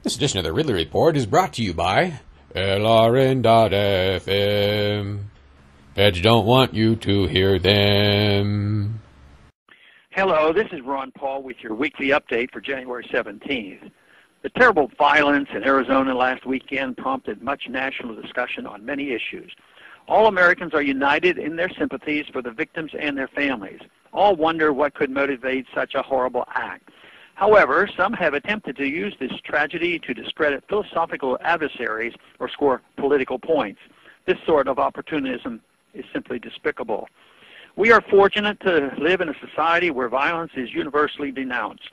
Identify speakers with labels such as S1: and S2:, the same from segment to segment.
S1: This edition of the Ridley Report is brought to you by LRN.FM. Feds don't want you to hear them.
S2: Hello, this is Ron Paul with your weekly update for January 17th. The terrible violence in Arizona last weekend prompted much national discussion on many issues. All Americans are united in their sympathies for the victims and their families. All wonder what could motivate such a horrible act. However, some have attempted to use this tragedy to discredit philosophical adversaries or score political points. This sort of opportunism is simply despicable. We are fortunate to live in a society where violence is universally denounced.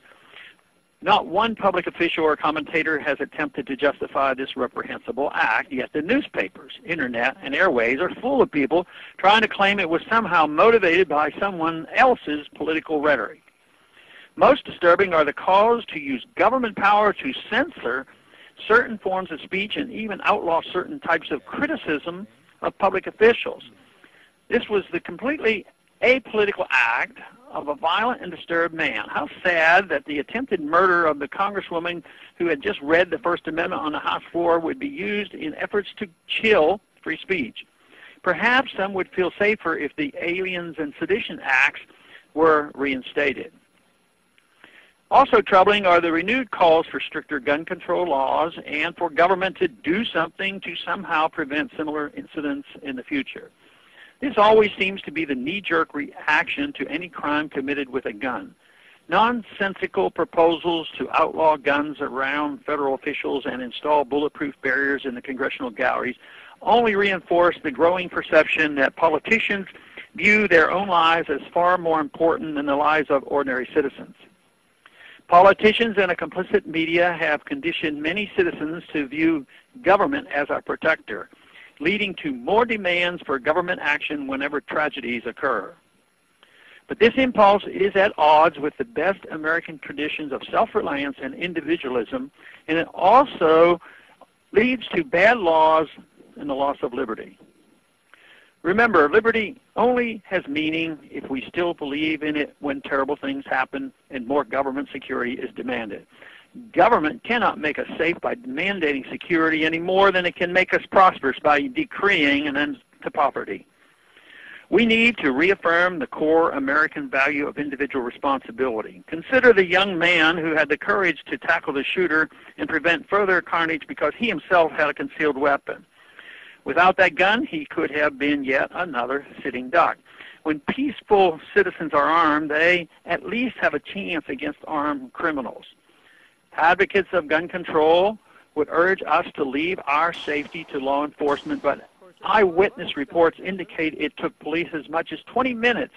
S2: Not one public official or commentator has attempted to justify this reprehensible act, yet the newspapers, internet, and airways are full of people trying to claim it was somehow motivated by someone else's political rhetoric. Most disturbing are the calls to use government power to censor certain forms of speech and even outlaw certain types of criticism of public officials. This was the completely apolitical act of a violent and disturbed man. How sad that the attempted murder of the congresswoman who had just read the First Amendment on the House floor would be used in efforts to chill free speech. Perhaps some would feel safer if the Aliens and Sedition Acts were reinstated. Also troubling are the renewed calls for stricter gun control laws and for government to do something to somehow prevent similar incidents in the future. This always seems to be the knee-jerk reaction to any crime committed with a gun. Nonsensical proposals to outlaw guns around federal officials and install bulletproof barriers in the congressional galleries only reinforce the growing perception that politicians view their own lives as far more important than the lives of ordinary citizens. Politicians and a complicit media have conditioned many citizens to view government as a protector, leading to more demands for government action whenever tragedies occur. But this impulse is at odds with the best American traditions of self-reliance and individualism, and it also leads to bad laws and the loss of liberty. Remember, liberty only has meaning if we still believe in it when terrible things happen and more government security is demanded. Government cannot make us safe by mandating security any more than it can make us prosperous by decreeing an end to poverty. We need to reaffirm the core American value of individual responsibility. Consider the young man who had the courage to tackle the shooter and prevent further carnage because he himself had a concealed weapon. Without that gun, he could have been yet another sitting duck. When peaceful citizens are armed, they at least have a chance against armed criminals. Advocates of gun control would urge us to leave our safety to law enforcement, but eyewitness reports indicate it took police as much as 20 minutes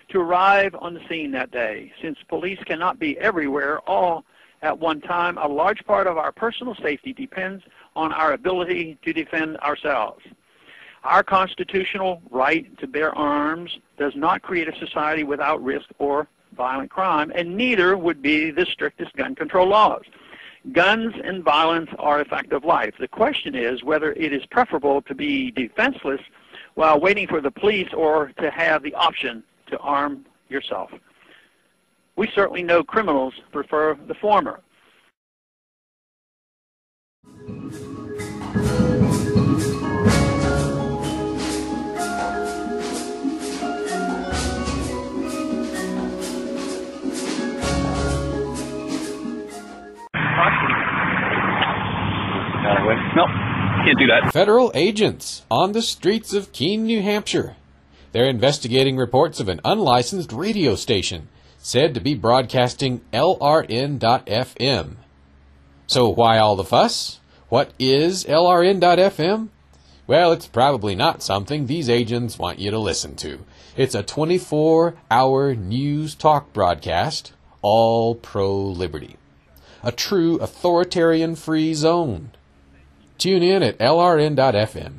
S2: to arrive on the scene that day. Since police cannot be everywhere all at one time, a large part of our personal safety depends on our ability to defend ourselves. Our constitutional right to bear arms does not create a society without risk or violent crime, and neither would be the strictest gun control laws. Guns and violence are a fact of life. The question is whether it is preferable to be defenseless while waiting for the police or to have the option to arm yourself. We certainly know criminals prefer the former.
S3: Nope, can't do that.
S1: Federal agents on the streets of Keene, New Hampshire. They're investigating reports of an unlicensed radio station said to be broadcasting LRN.FM. So why all the fuss? What is LRN.FM? Well, it's probably not something these agents want you to listen to. It's a 24-hour news talk broadcast, all pro-liberty. A true authoritarian-free zone. Tune in at LRN.FM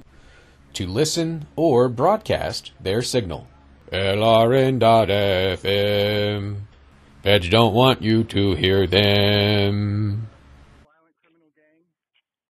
S1: to listen or broadcast their signal. LRN.FM. Feds don't want you to hear them.